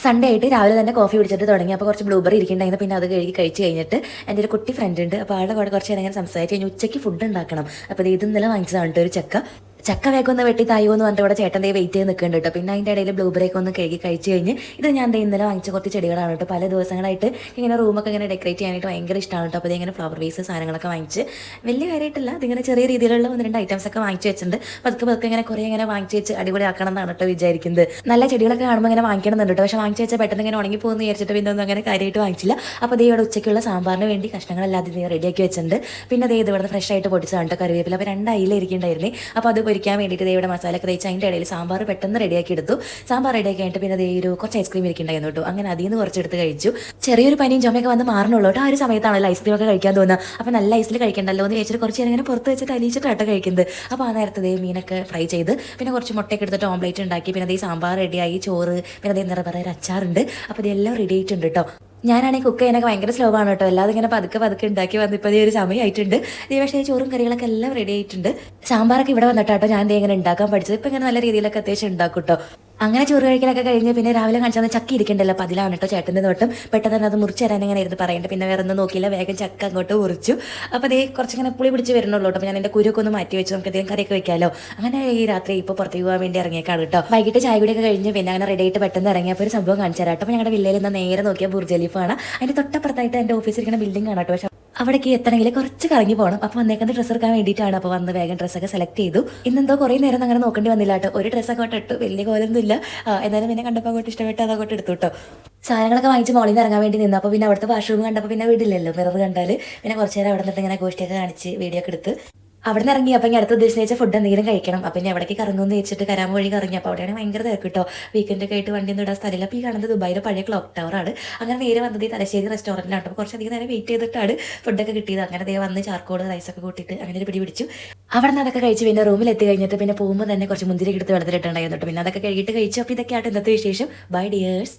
Sunday ആയിട്ട് രാവിലെ തന്നെ കോഫി കുടിച്ചിട്ട് തുടങ്ങി. അപ്പോൾ കുറച്ച് ബ്ലൂബെറി ഇരിക്കുന്നുണ്ടായിരുന്നു. പിന്നെ അത് കഴിച്ച് കഴിഞ്ഞിട്ട് എൻ്റെ ഒരു കുട്ടി ഫ്രണ്ട് ഉണ്ട്. അപ്പോൾ ആളുടെ കൂടെ കുറച്ച് നേരം ഇങ്ങനെ സംസാരിച്ച് കഴിഞ്ഞ് ഉച്ചയ്ക്ക് ഫുഡ് ഉണ്ടാക്കണം. അപ്പോൾ ഇത് ഇന്നലെ വാങ്ങിച്ചതാണ് കേട്ടോ ഒരു ചക്ക വേഗം ഒന്ന് വെട്ടി തായോ എന്ന് പറഞ്ഞിട്ട് ഇവിടെ ചേട്ടൻ വെയിറ്റ് ചെയ്ത് നിൽക്കുന്നുണ്ട് കേട്ടോ. പിന്നെ അതിൻ്റെ ഇടയിൽ ബ്ലൂബെറി ഒക്കെ ഒന്ന് കഴുകി കഴിച്ച് കഴിഞ്ഞ് ഇത് ഞാൻ ഇന്നലെ വാങ്ങിച്ച കുറച്ച് ചെടികളാണ് കേട്ടോ. പല ദിവസങ്ങളായിട്ട് ഇങ്ങനെ റൂമൊക്കെ ഇങ്ങനെ ഡെക്കറേറ്റ് ചെയ്യാനായിട്ട് ഭയങ്കര ഇഷ്ടമാണ് കേട്ടോ. അപ്പോൾ ഇങ്ങനെ ഫ്ലവർ വേസ് സാധനങ്ങളൊക്കെ വാങ്ങിച്ച് വലിയ കാര്യമായിട്ടില്ല, ഇതിങ്ങനെ ചെറിയ രീതിയിലുള്ള ഒന്ന് രണ്ട് ഐറ്റംസ് ഒക്കെ വാങ്ങിച്ച് വെച്ചിട്ടുണ്ട്. പതുക്കെ ഇങ്ങനെ കുറേ ഇങ്ങനെ വാങ്ങിച്ച് വെച്ച് അടിപൊളി ആക്കണം എന്നാണ് കേട്ടോ വിചാരിക്കുന്നത്. നല്ല ചെടികളൊക്കെ കാണുമ്പോൾ ഇങ്ങനെ വാങ്ങിക്കണമെന്നുണ്ട് കേട്ടോ. പക്ഷേ വാങ്ങിച്ച് വെച്ചാൽ പെട്ടെന്ന് ഇങ്ങനെ ഉണങ്ങി പോകുന്ന വിചാരിച്ചിട്ട് പിന്നെ ഒന്നും അങ്ങനെ കാര്യമായിട്ട് വാങ്ങിച്ചില്ല. അപ്പോൾ ദേ ഇവിടെ ഉച്ചയ്ക്കുള്ള സാമ്പാറിന് വേണ്ടി കഷ്ണങ്ങളെല്ലാം ഇത് റെഡിയാക്കി വെച്ചിട്ടുണ്ട്. പിന്നെ ദേ ഇത് ഇവിടെ ഫ്രഷ് ആയിട്ട് പൊടിച്ചതാണ് കേട്ടോ കറിവേപ്പില. അപ്പോൾ 2 അയില ഇരിക്കുന്നുണ്ടായിരുന്നേ. അപ്പോൾ അത് പൊരിക്കാൻ വേണ്ടിയിട്ട് ദേ ഇവിടെ മസാലയൊക്കെ തേച്ച് അതിൻ്റെ ഇടയിൽ സാമ്പാർ പെട്ടെന്ന് റെഡിയാക്കി എടുത്തു. സാമ്പാർ റെഡിയാക്കി കഴിഞ്ഞിട്ട് പിന്നെ ദേ ഒരു കുറച്ച് ഐസ്ക്രീം ഇരിക്കുന്നുണ്ടായിരുന്നു കേട്ടോ. അങ്ങനെ അതിൽ നിന്ന് കുറച്ചെടുത്ത് കഴിച്ചു. ചെറിയൊരു പനിയും ചുമയൊക്കെ വന്ന് മാറണുള്ളൂ കേട്ടോ. ആ ഒരു സമയത്താണല്ലോ ഐസ്ക്രീം ഒക്കെ കഴിക്കാൻ തോന്നുക. അപ്പോൾ നല്ല ഐസിൽ കഴിക്കണ്ടല്ലോ എന്ന് വെച്ചിട്ട് കുറച്ച് നേരം ഇങ്ങനെ പുറത്ത് വെച്ചിട്ട് അലിയിച്ചിട്ടാട്ടോ കഴിക്കുന്നത്. അപ്പോൾ ആ നേരത്തെ ദേ മീനൊക്കെ ഫ്രൈ ചെയ്ത് പിന്നെ കുറച്ച് മുട്ടയൊക്കെ എടുത്തിട്ട് ഓംലേറ്റ് ഉണ്ടാക്കി. പിന്നെ ദേ സാമ്പാർ റെഡിയായി, ചോറ്, പിന്നെ ദേ എന്താ പറയുക അച്ചാറുണ്ട്. അപ്പോൾ ഇതെല്ലാം റെഡി ആയിട്ടുണ്ട് കേട്ടോ. ഞാനാണെങ്കിൽ കുക്ക് ചെയ്യാനൊക്കെ ഭയങ്കര സ്ലോ ആണ് കേട്ടോ. എല്ലാതും ഇങ്ങനെ പതുക്കെ ഉണ്ടാക്കി വന്നിപ്പോൾ ഈ ഒരു സമയമായിട്ടുണ്ട്. പക്ഷേ ചോറും കറികളൊക്കെ എല്ലാം റെഡി ആയിട്ടുണ്ട്. സാമ്പാറൊക്കെ ഇവിടെ വന്നിട്ടാട്ടോ ഞാൻ ഇങ്ങനെ ഉണ്ടാക്കാൻ പഠിച്ചത്. ഇപ്പം ഇങ്ങനെ നല്ല രീതിയിലൊക്കെ അത്യാവശ്യം ഉണ്ടാക്കും കേട്ടോ. അങ്ങനെ ചോറ് കഴിക്കലൊക്കെ കഴിഞ്ഞ് പിന്നെ രാവിലെ കാണിച്ചാൽ ചക്ക ഇരിക്കണ്ടല്ലോ. അപ്പോൾ അതിലാണ് കേട്ടോ ചേട്ടൻ്റെ നോട്ടം. പെട്ടെന്ന് തന്നെ അത് മുറിച്ച് തരാൻ ഇങ്ങനെ ഇരുന്ന് പറയുന്നുണ്ട്. പിന്നെ വേറെ ഒന്നും നോക്കിയില്ല, വേഗം ചക്ക അങ്ങോട്ട് മുറിച്ചു. അപ്പോൾ അതേ കുറച്ചിങ്ങനെ പുളി പിടിച്ച് വരുന്നുള്ളൂ കേട്ടോ. അപ്പോൾ ഞാൻ എൻ്റെ കുരുവൊക്കെ ഒന്ന് മാറ്റി വെച്ച് നമുക്ക് എന്തെങ്കിലും കറിയൊക്കെ വെക്കാമല്ലോ. അങ്ങനെ ഈ രാത്രി ഇപ്പോൾ പുറത്തേക്ക് പോകാൻ വേണ്ടി ഇറങ്ങിയേക്കാണ് കേട്ടോ. വൈകിട്ട് ചായ കൂടിയൊക്കെ കഴിഞ്ഞ് പിന്നെ അങ്ങനെ റെഡി ആയിട്ട് പെട്ടെന്ന് ഇറങ്ങിയപ്പോൾ ഒരു സംഭവം കാണിച്ചു തരാം കേട്ടോ. അപ്പോൾ ഞങ്ങളുടെ വില്ലയിൽ നിന്ന് നേരെ നോക്കിയാൽ ബുർജ് ഖലീഫാണ്. അതിൻ്റെ തൊട്ടപ്പുറത്തായിട്ട് എൻ്റെ ഓഫീസിൽ ഇരിക്കുന്ന ബിൽഡിംഗ് ആണ് കേട്ടോ. പക്ഷേ അവിടേക്ക് എത്തണമെങ്കിൽ കുറച്ച് കറങ്ങി പോകണം. അപ്പോൾ വന്നേക്കുന്നത് ഡ്രസ്സ് എടുക്കാൻ വേണ്ടിയിട്ടാണ്. അപ്പോൾ വന്ന് വേഗം ഡ്രസ്സൊക്കെ സെലക്ട് ചെയ്തു. ഇന്നെന്തോ കുറേ നേരം അങ്ങനെ നോക്കേണ്ടി വന്നില്ല കേട്ടോ. ഒരു ഡ്രസ്സൊക്കെ അങ്ങോട്ട് ഇട്ടു, വലിയ കോലൊന്നും ഇല്ല. എന്നാലും പിന്നെ കണ്ടപ്പോൾ അങ്ങോട്ട് ഇഷ്ടപ്പെട്ട് അതങ്ങോട്ട് എടുത്തു കേട്ടോ. സാധനങ്ങളൊക്കെ വാങ്ങിച്ച് മോളിൽ നിന്ന് ഇറങ്ങാൻ വേണ്ടി നിന്നു. അപ്പോൾ പിന്നെ അവിടുത്തെ വാഷ്റൂം കണ്ടപ്പോൾ പിന്നെ വീടില്ലല്ലോ, മിറർ കണ്ടാൽ പിന്നെ കുറച്ച് നേരം അവിടെ നിന്നിട്ട് ഇങ്ങനെ ഗോഷ്ടിയൊക്കെ കാണിച്ച് വീഡിയോ ഒക്കെ എടുത്ത് അവിടെ നിന്ന് ഇറങ്ങി. അപ്പം ഇനി അടുത്ത ഉദ്ദേശിച്ച ഫുഡ് എന്തെങ്കിലും കഴിക്കണം. അപ്പം ഇനി അവിടേക്ക് കറങ്ങുമെന്ന് വെച്ചിട്ട് കരാൻ വഴി കറങ്ങി. അപ്പോൾ അവിടെയാണ് ഭയങ്കര തിരക്ക് കേട്ടോ. വീക്കെൻഡൊക്കെ ആയിട്ട് വണ്ടി ഒന്നും ഇടാൻ സ്ഥലമില്ല. അപ്പോൾ ഈ കാണുന്നത് ദുബായിലെ പഴയ ക്ലോക്ക് ടവറാണ്. അങ്ങനെ നേരെ വന്നത് ഈ തലശ്ശേരി റെസ്റ്റോറൻറ്റിലാണ്. അപ്പോൾ കുറച്ചധികം നേരം വെയിറ്റ് ചെയ്തിട്ടാണ് ഫുഡൊക്കെ കിട്ടിയത്. അങ്ങനെ ദേ വന്ന് ചാർക്കോൾ റൈസൊക്കെ കൂട്ടിയിട്ട് അങ്ങനെ ഒരു പിടിച്ചു. അവിടെ നിന്ന് അതൊക്കെ കഴിച്ച് പിന്നെ റൂമിൽ എത്തി കഴിഞ്ഞിട്ട് പിന്നെ പോകുമ്പോൾ തന്നെ കുറച്ച് മുന്തിരി എടുത്ത് വെള്ളത്തിലിട്ടുണ്ടായിരുന്നു കേട്ടോ. പിന്നെ അതൊക്കെ കഴിയിട്ട് കഴിച്ചു. അപ്പോൾ ഇതൊക്കെയായിട്ട് ഇന്നത്തെ വിശേഷം. Bye dears.